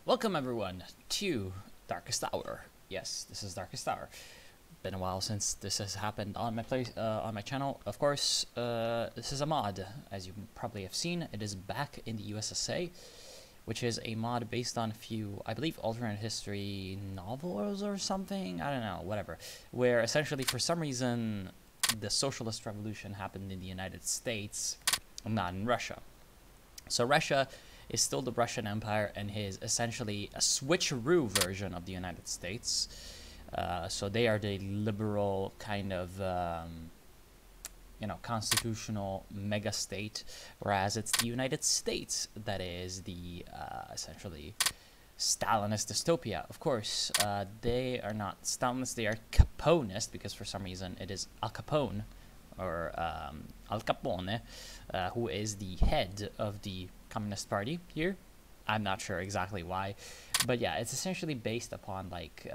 Welcome everyone to Darkest Hour. Yes, this is Darkest Hour. Been a while since this has happened on my channel. Of course, this is a mod, as you probably have seen. It is back in the USSA, which is a mod based on a few, I believe, alternate history novels or something. I don't know, whatever. Where essentially, for some reason, the socialist revolution happened in the United States, not in Russia. So Russia is still the Russian Empire and is essentially a switcheroo version of the United States. So they are the liberal kind of, constitutional mega state, whereas it's the United States that is the essentially Stalinist dystopia. Of course, they are not Stalinist, they are Caponist, because for some reason it is Al Capone, or Al Capone, who is the head of the Communist Party here. I'm not sure exactly why, but yeah, it's essentially based upon like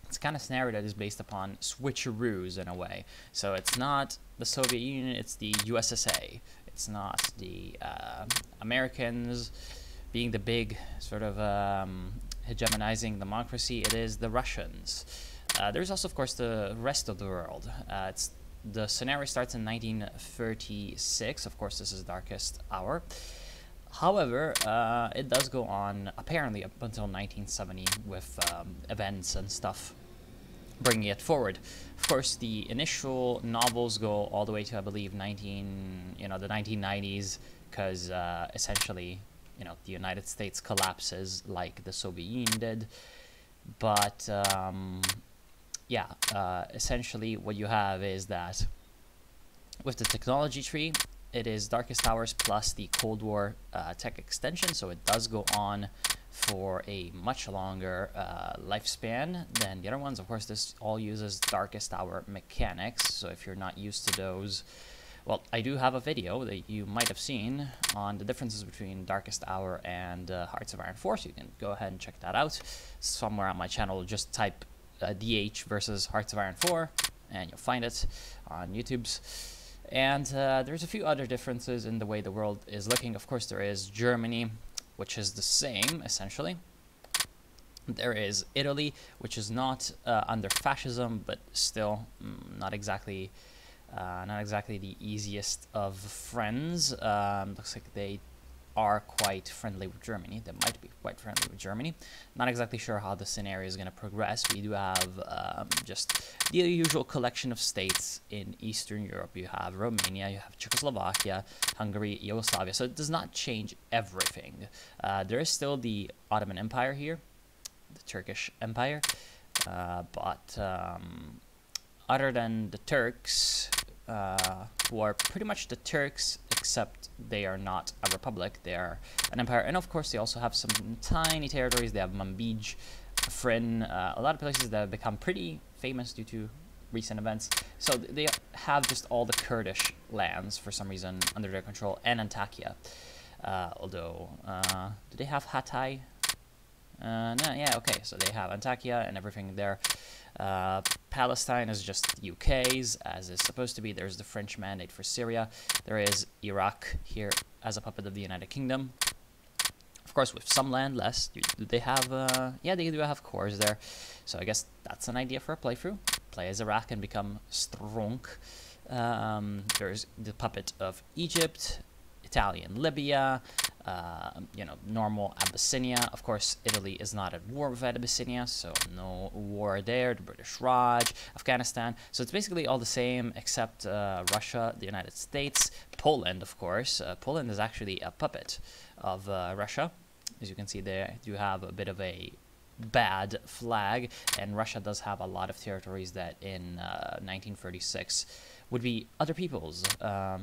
it's kind of scenario that is based upon switcheroos in a way. So it's not the Soviet Union, it's the USSA. It's not the Americans being the big sort of hegemonizing democracy. It is the Russians. There's also, of course, the rest of the world. The scenario starts in 1936. Of course, this is Darkest Hour. However, it does go on apparently up until 1970 with events and stuff bringing it forward. Of course, the initial novels go all the way to, I believe, the 1990s, because essentially, the United States collapses like the Soviet Union did. But essentially what you have is that with the technology tree, it is Darkest Hours plus the Cold War tech extension, so it does go on for a much longer lifespan than the other ones. Of course, this all uses Darkest Hour mechanics, so if you're not used to those, well, I do have a video that you might have seen on the differences between Darkest Hour and Hearts of Iron 4, so you can go ahead and check that out. Somewhere on my channel, just type DH versus Hearts of Iron 4, and you'll find it on YouTube's. And there's a few other differences in the way the world is looking. Of course, there is Germany, which is the same, essentially. There is Italy, which is not under fascism, but still not exactly the easiest of friends. Looks like they are quite friendly with Germany. They might be quite friendly with Germany. Not exactly sure how the scenario is going to progress. We do have just the usual collection of states in Eastern Europe. You have Romania, you have Czechoslovakia, Hungary, Yugoslavia. So it does not change everything. There is still the Ottoman Empire here, the Turkish Empire. But other than the Turks, who are pretty much the Turks, except they are not a republic, they are an empire. And of course, they also have some tiny territories. They have Manbij, Afrin, a lot of places that have become pretty famous due to recent events. So they have just all the Kurdish lands, for some reason, under their control, and Antakya. Although, do they have Hatay? No, yeah, okay, so they have Antakya and everything there. Palestine is just UK's, as is supposed to be. There's the French mandate for Syria. There is Iraq here as a puppet of the United Kingdom. Of course, with some land less. Do they have, yeah, they do have cores there. So I guess that's an idea for a playthrough. Play as Iraq and become strong. There's the puppet of Egypt, Italian Libya, normal Abyssinia. Of course, Italy is not at war with Abyssinia, so no war there. The British Raj, Afghanistan. So it's basically all the same except Russia, the United States, Poland, of course. Poland is actually a puppet of Russia. As you can see there, you have a bit of a bad flag, and Russia does have a lot of territories that in 1936 would be other people's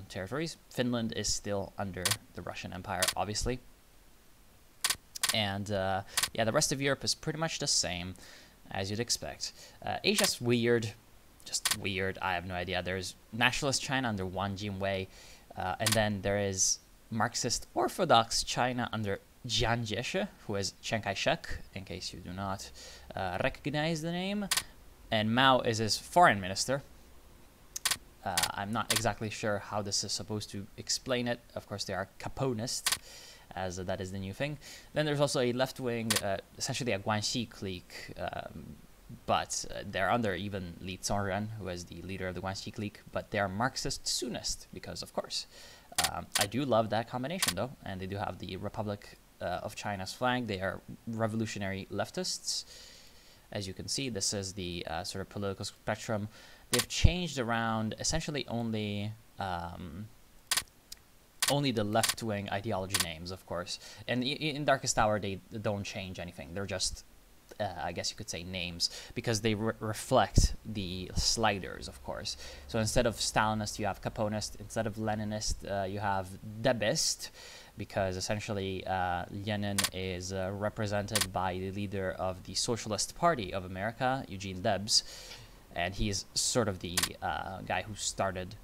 territories. Finland is still under the Russian Empire, obviously. And yeah, the rest of Europe is pretty much the same, as you'd expect. Asia's weird, just weird, I have no idea. There's Nationalist China under Wang Jingwei, and then there is Marxist Orthodox China under Jiang Jieshi, who is Chiang Kai-shek, in case you do not recognize the name. And Mao is his foreign minister. I'm not exactly sure how this is supposed to explain it. Of course, they are Caponist, as that is the new thing. Then there's also a left-wing, essentially a Guanxi clique, but they're under even Li Zongren, who is the leader of the Guanxi clique, but they are Marxist-Sunist, because of course. I do love that combination though, and they do have the Republic of China's flag. They are revolutionary leftists. As you can see, this is the sort of political spectrum. They've changed around essentially only the left-wing ideology names, of course. And in Darkest Hour, they don't change anything. They're just, I guess you could say, names, because they reflect the sliders, of course. So instead of Stalinist, you have Caponist. Instead of Leninist, you have Debist, because essentially Lenin is represented by the leader of the Socialist Party of America, Eugene Debs, and he's sort of the guy who started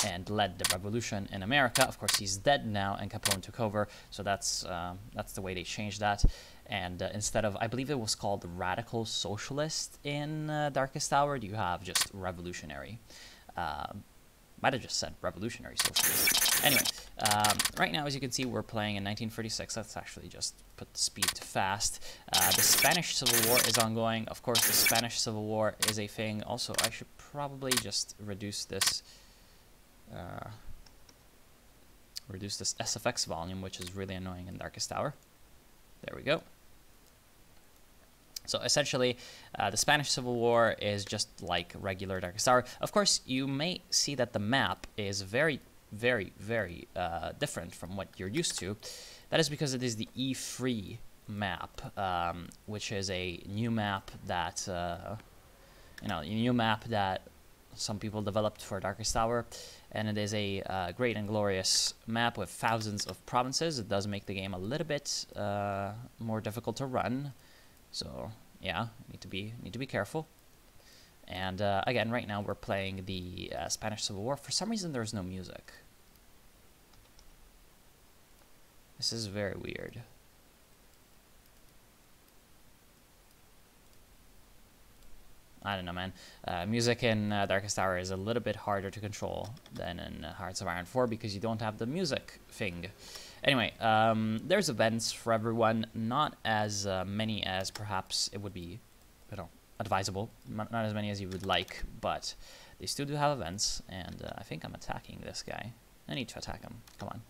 and led the revolution in America. Of course, he's dead now, and Capone took over, so that's the way they changed that. And instead of, I believe it was called Radical Socialist in Darkest Hour, you have just Revolutionary. Might have just said Revolutionary Socialist. Anyway, right now, as you can see, we're playing in 1936. Let's actually just put the speed to fast. The Spanish Civil War is ongoing. Of course, the Spanish Civil War is a thing. Also, I should probably just reduce this SFX volume, which is really annoying in Darkest Hour. There we go. So essentially, the Spanish Civil War is just like regular Darkest Hour. Of course, you may see that the map is very, very, very different from what you're used to. That is because it is the E3 map, which is a new map that, some people developed for Darkest Hour, and it is a great and glorious map with thousands of provinces. It does make the game a little bit more difficult to run. So yeah, need to be careful. And again, right now we're playing the Spanish Civil War. For some reason, there's no music. This is very weird. I don't know, man. Music in Darkest Hour is a little bit harder to control than in Hearts of Iron 4 because you don't have the music thing. Anyway, there's events for everyone, not as many as perhaps it would be, advisable. Not as many as you would like, but they still do have events, and I think I'm attacking this guy. I need to attack him. Come on.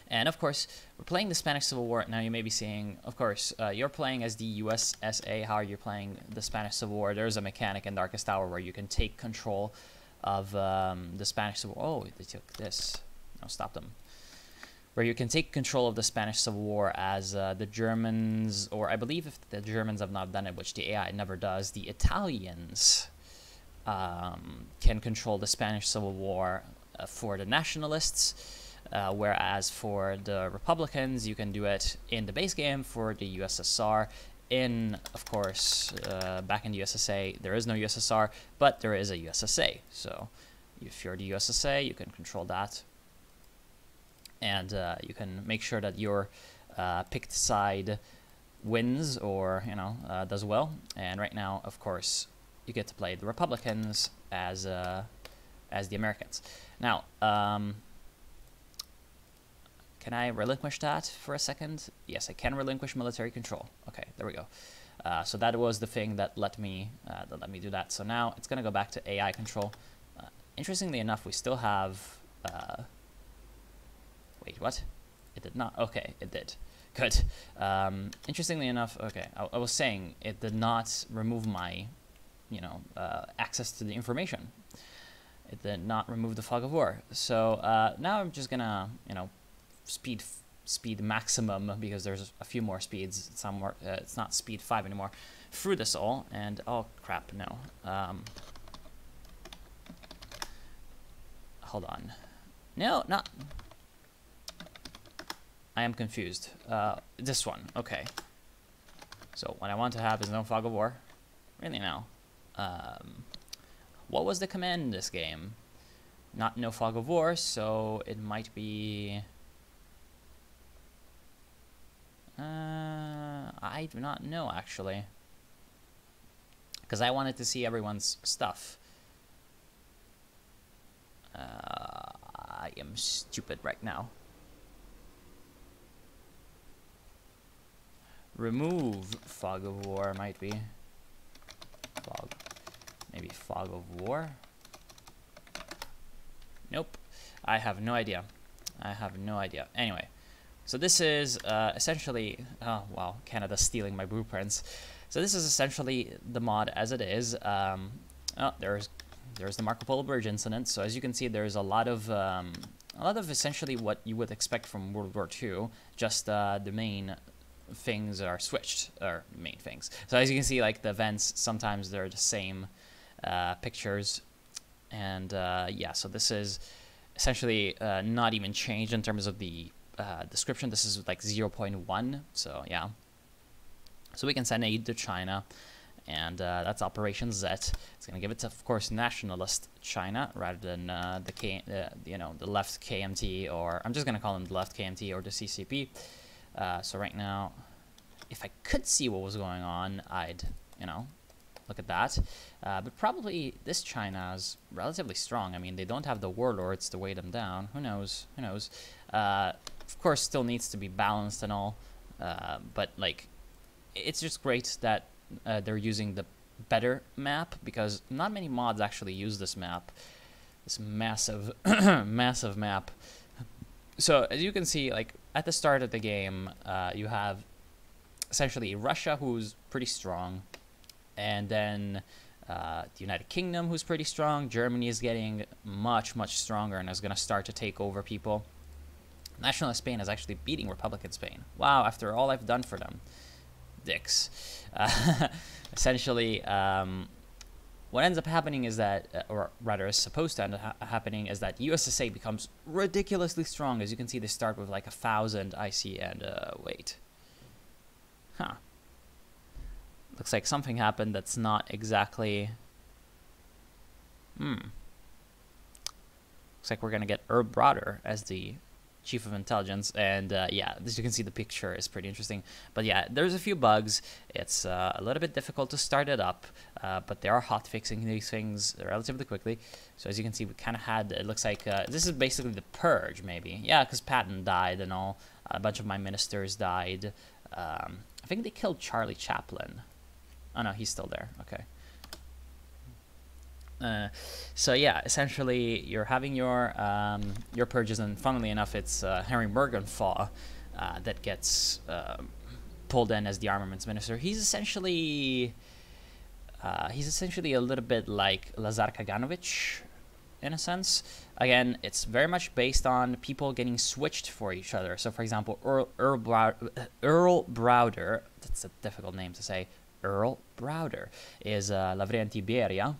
And of course, we're playing the Spanish Civil War. Now you may be saying, of course, you're playing as the USSA. How are you playing the Spanish Civil War? There's a mechanic in Darkest Hour where you can take control of the Spanish Civil War. Oh, they took this. No, stop them. Where you can take control of the Spanish Civil War as the Germans, or I believe if the Germans have not done it, which the AI never does, the Italians can control the Spanish Civil War for the nationalists. Whereas for the Republicans, you can do it in the base game for the USSR. Of course, back in the USSA, there is no USSR, but there is a USSA. So if you're the USSA, you can control that. And you can make sure that your picked side wins or, does well. And right now, of course, you get to play the Republicans as the Americans. Now, can I relinquish that for a second? Yes, I can relinquish military control. Okay, there we go. So that was the thing that let me do that. So now it's going to go back to AI control. Interestingly enough, we still have... wait, what? It did not. Okay, it did. Good. Interestingly enough, okay, I was saying it did not remove my, access to the information. It did not remove the fog of war. So now I'm just going to, speed maximum, because there's a few more speeds somewhere. It's not speed 5 anymore, through this all. And oh crap, no. Hold on. No, not. I am confused. This one, okay. So what I want to have is no fog of war. Really now. What was the command in this game? Not no fog of war, so it might be... I do not know, actually. Because I wanted to see everyone's stuff. I am stupid right now. remove fog of war, might be. Maybe fog of war? Nope. I have no idea. I have no idea. Anyway, so this is essentially... Oh, wow, Canada's stealing my blueprints. So this is essentially the mod as it is. Oh, there's the Marco Polo Bridge incident. So as you can see, there's a lot of essentially what you would expect from World War II. Just the main things are switched, or main things. So as you can see, like the events, sometimes they're the same pictures. And yeah, so this is essentially not even changed in terms of the description. This is like 0.1. So yeah. So we can send aid to China, and that's Operation Z. It's going to give it to, of course, nationalist China rather than the left KMT, or I'm just going to call them the left KMT or the CCP. So right now, if I could see what was going on, I'd, look at that. But probably this China is relatively strong. I mean, they don't have the warlords to weigh them down. Who knows? Who knows? Of course, still needs to be balanced and all. But like, it's just great that they're using the better map, because not many mods actually use this map. This massive, massive map. So as you can see, like at the start of the game, you have essentially Russia, who's pretty strong, and then the United Kingdom, who's pretty strong. Germany is getting much, much stronger and is going to start to take over people. Nationalist Spain is actually beating Republican Spain. Wow, after all I've done for them. Dicks. Essentially, what ends up happening is that, or rather is supposed to end up happening, is that USSA becomes ridiculously strong. As you can see, they start with like 1,000 IC and, wait. Huh. Looks like something happened that's not exactly... Looks like we're going to get Herb Broder as the Chief of Intelligence, and yeah, as you can see, the picture is pretty interesting. But yeah, there's a few bugs. It's a little bit difficult to start it up, but they are hot fixing these things relatively quickly. So as you can see, we kind of had, it looks like, this is basically the Purge, maybe. Yeah, because Patton died and all. A bunch of my ministers died. I think they killed Charlie Chaplin. Oh no, he's still there. Okay. So yeah, essentially you're having your purges, and funnily enough, it's Henry Morgenthau that gets pulled in as the armaments minister. He's essentially a little bit like Lazar Kaganovich in a sense. Again, it's very much based on people getting switched for each other. So for example, Earl Browder, that's a difficult name to say. Earl Browder is Lavrian Tiberia.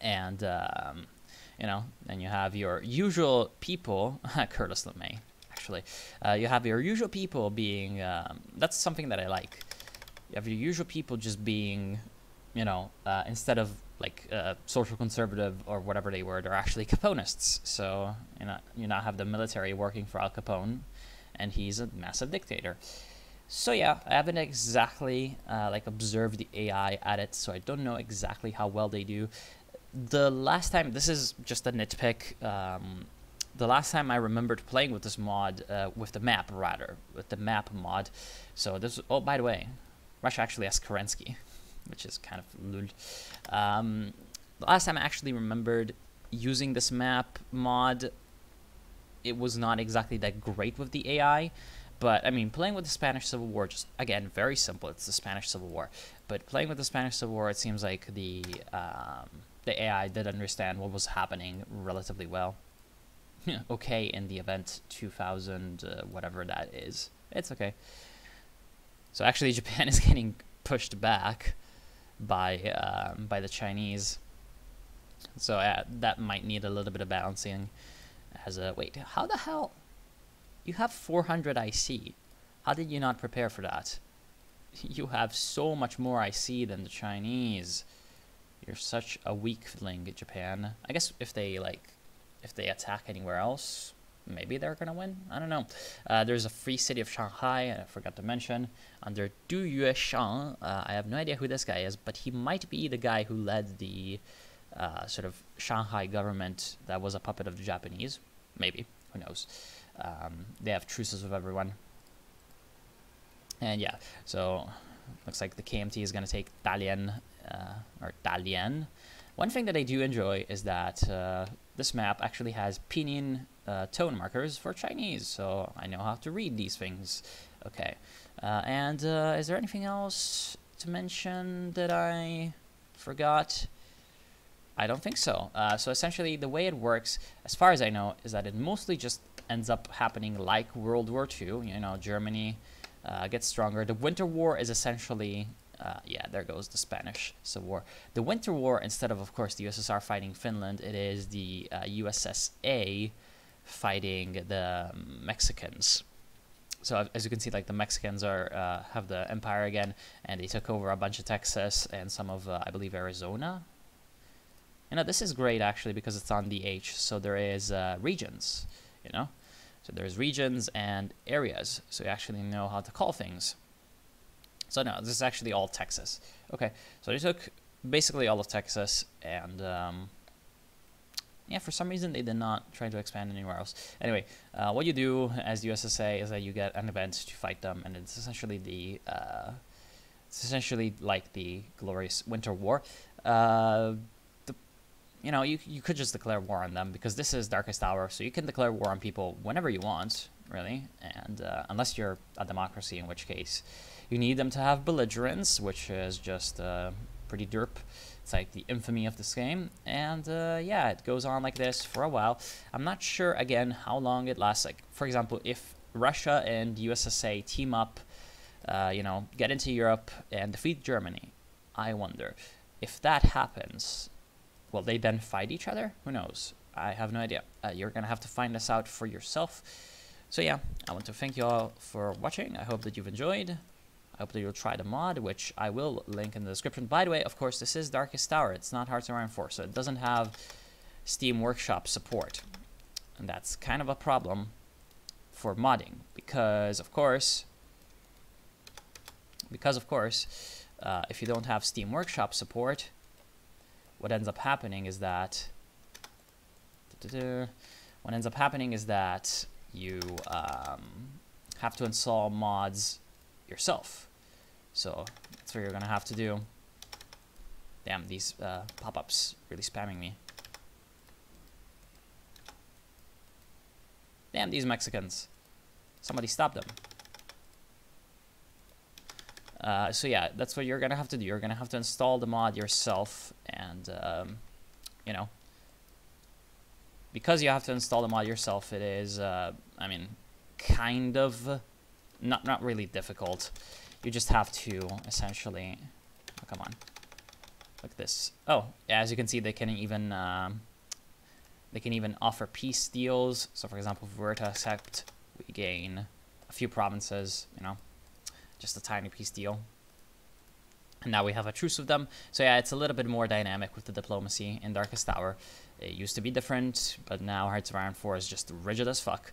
And, then you have your usual people, Curtis LeMay, actually. You have your usual people being, that's something that I like. You have your usual people just being, instead of like social conservative or whatever they were, they're actually Caponists. So, you now have the military working for Al Capone, and he's a massive dictator. So yeah, I haven't exactly observed the AI at it, so I don't know exactly how well they do. The last time, this is just a nitpick, the last time I remembered playing with this mod, with the map mod, so this, oh, by the way, Russia actually has Kerensky, which is kind of lul. The last time I actually remembered using this map mod, it was not exactly that great with the AI, but, I mean, playing with the Spanish Civil War, just, again, very simple, it's the Spanish Civil War, but playing with the Spanish Civil War, it seems like the AI did understand what was happening relatively well. Okay, in the event 2000, whatever that is. It's okay. So actually, Japan is getting pushed back by the Chinese. So that might need a little bit of balancing. Wait, how the hell? You have 400 IC. How did you not prepare for that? You have so much more IC than the Chinese. You're such a weakling, Japan. I guess if they attack anywhere else, maybe they're gonna win. I don't know. There's a free city of Shanghai, I forgot to mention, under Du Yueshan. I have no idea who this guy is, but he might be the guy who led the sort of Shanghai government that was a puppet of the Japanese. Maybe. Who knows? They have truces with everyone. And yeah, so looks like the KMT is going to take Dalian, or Dalian. One thing that I do enjoy is that this map actually has pinyin tone markers for Chinese, so I know how to read these things. Okay, and is there anything else to mention that I forgot? I don't think so. So essentially, the way it works, as far as I know, is that it mostly just ends up happening like World War II. You know, Germany gets stronger. The Winter War is essentially, yeah, there goes the Spanish Civil War. The Winter War, instead of course, the USSR fighting Finland, it is the USSA fighting the Mexicans. So as you can see, like the Mexicans are have the empire again, and they took over a bunch of Texas and some of, I believe, Arizona. You know, this is great actually because it's on the H, so there is regions, you know? So there's regions and areas, so you actually know how to call things. So no, this is actually all Texas. Okay, so they took basically all of Texas, and yeah, for some reason they did not try to expand anywhere else. Anyway, what you do as the USSA is that you get an event to fight them, and it's essentially the like the glorious Winter War. You know, you could just declare war on them because this is Darkest Hour, so you can declare war on people whenever you want, really, and unless you're a democracy, in which case you need them to have belligerence, which is just pretty derp. It's like the infamy of this game, and yeah, it goes on like this for a while. I'm not sure, again, how long it lasts. Like, for example, if Russia and the USSA team up, you know, get into Europe and defeat Germany, I wonder if that happens. Will they then fight each other? Who knows? I have no idea. You're going to have to find this out for yourself. So yeah, I want to thank you all for watching. I hope that you've enjoyed. I hope that you'll try the mod, which I will link in the description. By the way, of course, this is Darkest Tower. It's not Hearts of Iron 4, so it doesn't have Steam Workshop support. And that's kind of a problem for modding, because of course, if you don't have Steam Workshop support, what ends up happening is that you have to install mods yourself. So that's what you're gonna have to do. Damn, these pop-ups really spamming me. Damn, these Mexicans. Somebody stop them. So yeah, that's what you're gonna have to do. You're gonna have to install the mod yourself, and you know, because you have to install the mod yourself, it is, I mean, kind of not really difficult. You just have to essentially, oh, come on, like this. Oh, yeah, as you can see, they can even offer peace deals. So for example, if we were to accept, we gain a few provinces, you know, just a tiny peace deal. And now we have a truce with them. So yeah, it's a little bit more dynamic with the diplomacy in Darkest Hour. It used to be different, but now Hearts of Iron 4 is just rigid as fuck.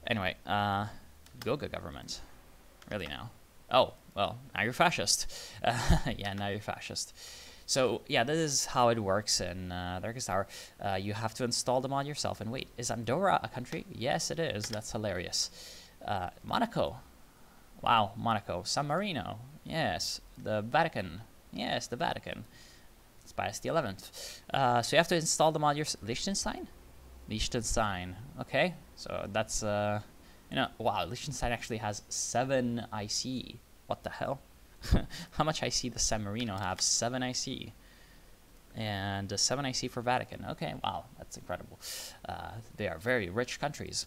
Anyway, Goga government. Really now? Oh, well, now you're fascist. Yeah, now you're fascist. So yeah, this is how it works in Darkest Hour. You have to install the mod yourself. And wait, is Andorra a country? Yes, it is. That's hilarious. Monaco. Wow, Monaco. San Marino. Yes. The Vatican. Yes, the Vatican. It's Pius the 11th. So you have to install the mod yourself. Liechtenstein? Liechtenstein. Okay. So that's, you know, wow, Liechtenstein actually has 7 IC. What the hell? How much IC does San Marino have? 7 IC. And 7 IC for Vatican. Okay, wow, that's incredible. They are very rich countries.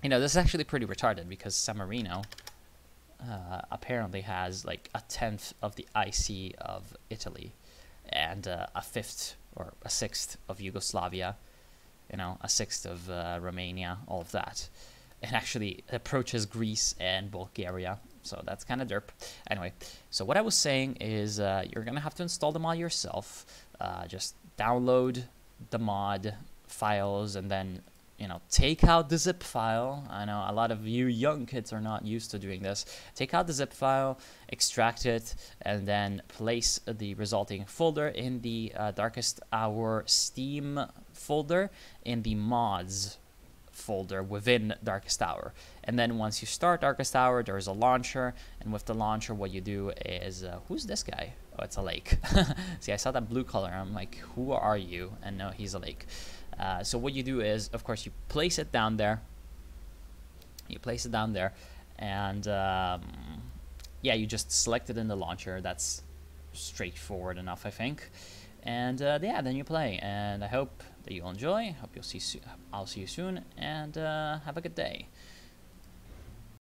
You know, this is actually pretty retarded because San Marino apparently has like 1/10 of the IC of Italy, and a 1/5 or a 1/6 of Yugoslavia, you know, a 1/6 of Romania, all of that. It actually approaches Greece and Bulgaria, so that's kind of derp. Anyway, so what I was saying is you're going to have to install the mod yourself. Just download the mod files and then, you know, take out the zip file. I know a lot of you young kids are not used to doing this. Take out the zip file, extract it, and then place the resulting folder in the Darkest Hour Steam folder in the mods folder within Darkest Hour. And then once you start Darkest Hour, there's a launcher, and with the launcher, what you do is, who's this guy? Oh, it's a lake. See, I saw that blue color, and I'm like, who are you? And no, he's a lake. So what you do is, of course, you place it down there. You place it down there, and yeah, you just select it in the launcher. That's straightforward enough, I think. And yeah, then you play, and I hope that you'll enjoy. Hope I'll see you soon, and have a good day.